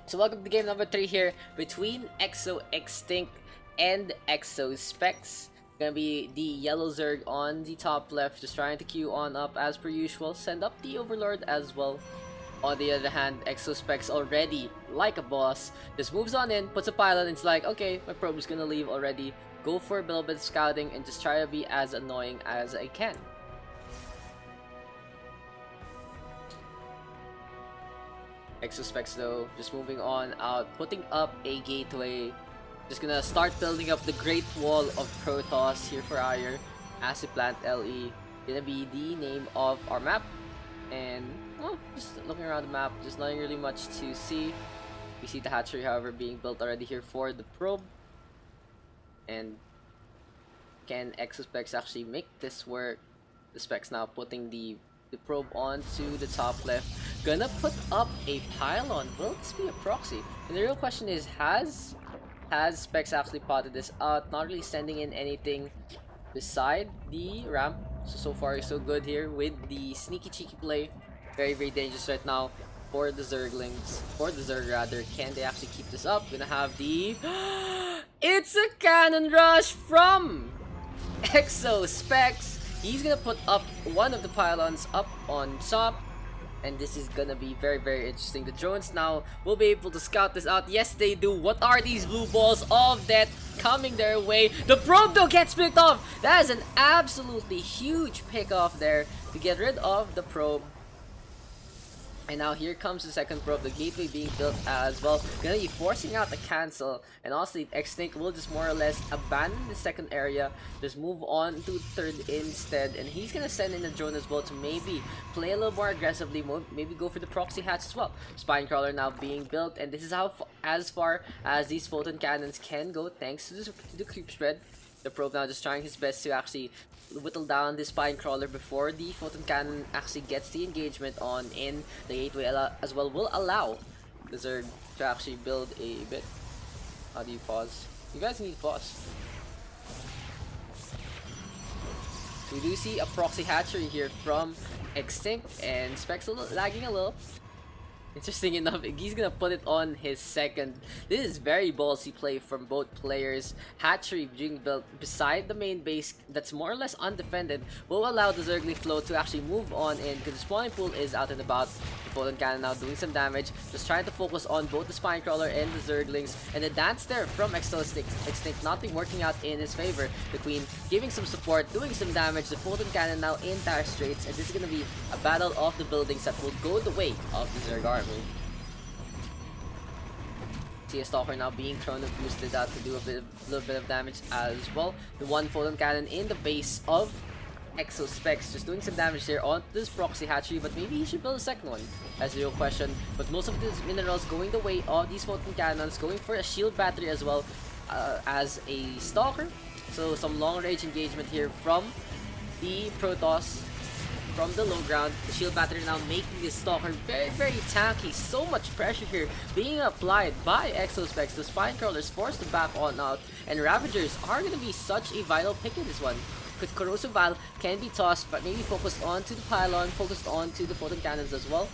So welcome to game number 3 here between eXo.XtinC and eXo.Specs. Gonna be the yellow Zerg on the top left, just trying to queue on up as per usual. Send up the Overlord as well. On the other hand, eXo.Specs already, like a boss, just moves on in, puts a pylon, and it's like, okay, my probe is gonna leave already. Go for a little bit of scouting and just try to be as annoying as I can. eXo.Specs though, just moving on out, putting up a gateway. Just gonna start building up the Great Wall of Protoss here for Ire. Acid Plant LE. Gonna be the name of our map. And, well, just looking around the map, just nothing really much to see. We see the hatchery, however, being built already here for the probe. And can eXo.Specs actually make this work? The Specs now putting the probe onto the top left. Gonna put up a pylon. Will this be a proxy? And the real question is, has Specs actually potted this out? Not really sending in anything beside the ramp. So far so good here with the sneaky cheeky play. Very dangerous right now for the Zerglings. For the Zerg rather. Can they actually keep this up? Gonna have the it's a cannon rush from eXo.Specs. He's gonna put up one of the pylons up on top. And this is gonna be very interesting. The drones now will be able to scout this out. Yes, they do. What are these blue balls of death coming their way? The probe though gets picked off. That is an absolutely huge pick off there to get rid of the probe. And now here comes the second probe, the gateway being built as well. Gonna be forcing out the cancel. And honestly, XTinC will just more or less abandon the second area. Just move on to third instead. And he's gonna send in a drone as well to maybe play a little more aggressively. Maybe go for the proxy hatch as well. Spine crawler now being built. And this is how as far as these photon cannons can go thanks to the creep spread. The probe now just trying his best to actually whittle down the spine crawler before the photon cannon actually gets the engagement on in. The gateway as well will allow the Zerg to actually build a bit. How do you pause? You guys need to pause. So we do see a proxy hatchery here from XTinC, and Specs lagging a little. Interesting enough, he's gonna put it on his second. This is very ballsy play from both players. Hatchery being built beside the main base that's more or less undefended will allow the Zergling flow to actually move on in because the spawning pool is out and about. The Photon Cannon now doing some damage, just trying to focus on both the Spine Crawler and the Zerglings. And the dance there from eXo.XtinC not being working out in his favor. The Queen giving some support, doing some damage. The Photon Cannon now in dire straits, and this is gonna be a battle of the buildings that will go the way of the Zerg army. See a Stalker now being chrono boosted out to do a little bit of damage as well. The one photon cannon in the base of eXo.Specs just doing some damage there on this proxy hatchery, but maybe he should build a second one. That's the real question. But most of these minerals going the way of these photon cannons, going for a shield battery as well as a Stalker. So some long range engagement here from the Protoss. From the low ground, the shield battery now making this Stalker very tanky. So much pressure here being applied by eXo.Specs. The Spine Crawlers forced to back on out, and Ravagers are going to be such a vital pick in this one. Because Corrosive Vial can be tossed, but maybe focused onto the pylon, focused onto the photon cannons as well.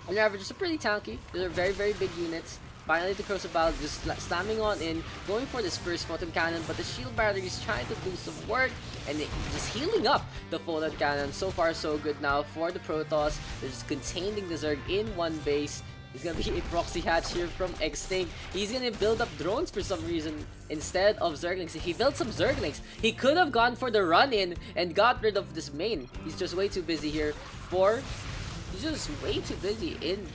And Ravagers are pretty tanky. They're very big units. Finally, the Corrosive Vial just slamming on in, going for this first photon cannon, but the shield battery is trying to do some work and just healing up the photon cannon. So far, so good now for the Protoss. They're just containing the Zerg in one base. It's gonna be a proxy hatch here from XTinC. He's gonna build up drones for some reason instead of Zerglings. If he built some Zerglings, he could have gone for the run-in and got rid of this main. He's just way too busy here he's just way too busy in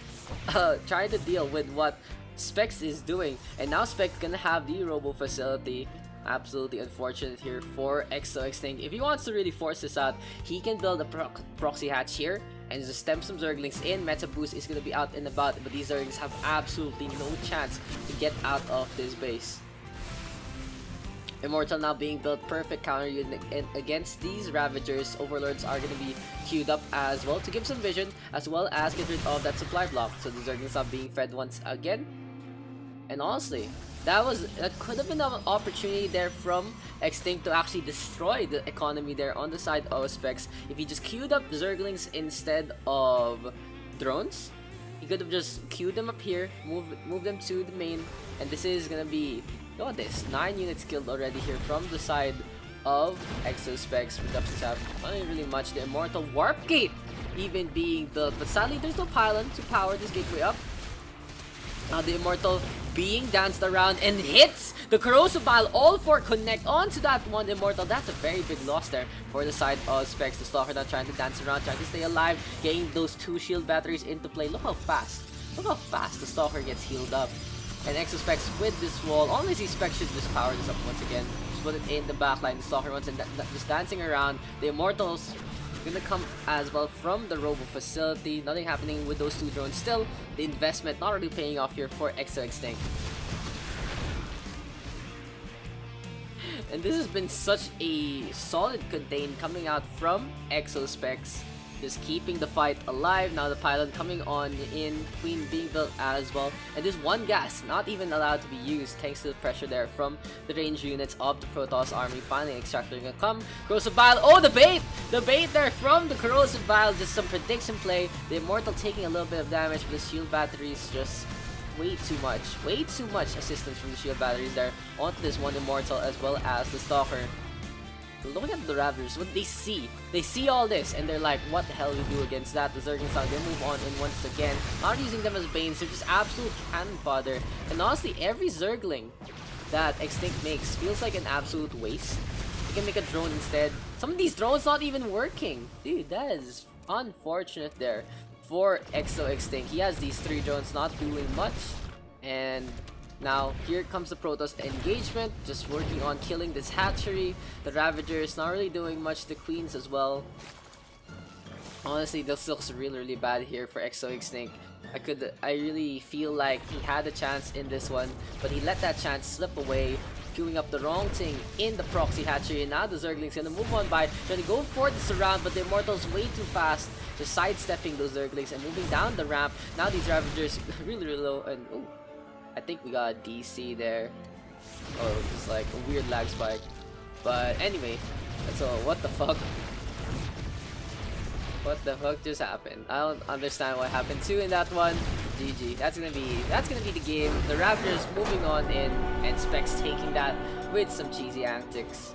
trying to deal with what Specs is doing. And now Specs gonna have the robo facility. Absolutely unfortunate here for eXo.XtinC. If he wants to really force this out, he can build a proxy hatch here and just stem some Zerglings in. Meta boost is gonna be out and about, but these Zerglings have absolutely no chance to get out of this base. Immortal now being built, perfect counter unit against these Ravagers. Overlords are going to be queued up as well to give some vision as well as get rid of that supply block. So the Zerglings are being fed once again. And honestly, that could have been an opportunity there from XTinC to actually destroy the economy there on the side of Specs. If he just queued up the Zerglings instead of drones, He could have just queued them up here, move them to the main, and this is gonna be, look at this, 9 units killed already here from the side of eXo.Specs. Reductions have not really much. The Immortal Warp Gate even being built, but sadly there's no pylon to power this gateway up. Now the Immortal being danced around and hits the Corrosive Bile. All 4 connect onto that one Immortal. That's a very big loss there for the side of Specs. The Stalker now trying to dance around, trying to stay alive, getting those 2 shield batteries into play. Look how fast the Stalker gets healed up. And eXo.Specs with this wall, honestly Specs should just power this up once again. Just put it in the backline. The Stalker once and just dancing around. The Immortals gonna come as well from the Robo facility. Nothing happening with those 2 drones. Still, the investment not really paying off here for eXo.XtinC. And this has been such a solid contain coming out from eXo.Specs. Just keeping the fight alive. Now the pylon coming on in, Queen being built as well. And this one gas not even allowed to be used thanks to the pressure there from the range units of the Protoss army. Finally, Extractor gonna come. Corrosive Bile. Oh, the bait! The bait there from the Corrosive Bile. Just some prediction play. The Immortal taking a little bit of damage, but the shield batteries just way too much. Way too much assistance from the shield batteries there onto this one Immortal as well as the Stalker. Look at the Ravagers, what they see all this and they're like, what the hell do we do against that? The Zerglings are gonna move on in once again, not using them as Banes, they're just absolute cannon fodder. And honestly, every Zergling that eXtinC makes feels like an absolute waste. You can make a drone instead. Some of these drones not even working. Dude, that is unfortunate there for eXo.XtinC. He has these 3 drones not doing much, and now, here comes the Protoss engagement, just working on killing this hatchery. The Ravagers not really doing much, the Queens as well. Honestly, this looks really bad here for eXo.XtinC. I really feel like he had a chance in this one, but he let that chance slip away, queuing up the wrong thing in the proxy hatchery. And now the Zergling's gonna move on by, trying to go for the surround, but the Immortal's way too fast, just sidestepping those Zerglings and moving down the ramp. Now these Ravagers really low, and ooh, I think we got a DC there. Oh, just like a weird lag spike. But anyway, so what the fuck? What the fuck just happened? I don't understand what happened too in that one. GG. That's gonna be the game. The Raptors moving on in, and Specs taking that with some cheesy antics.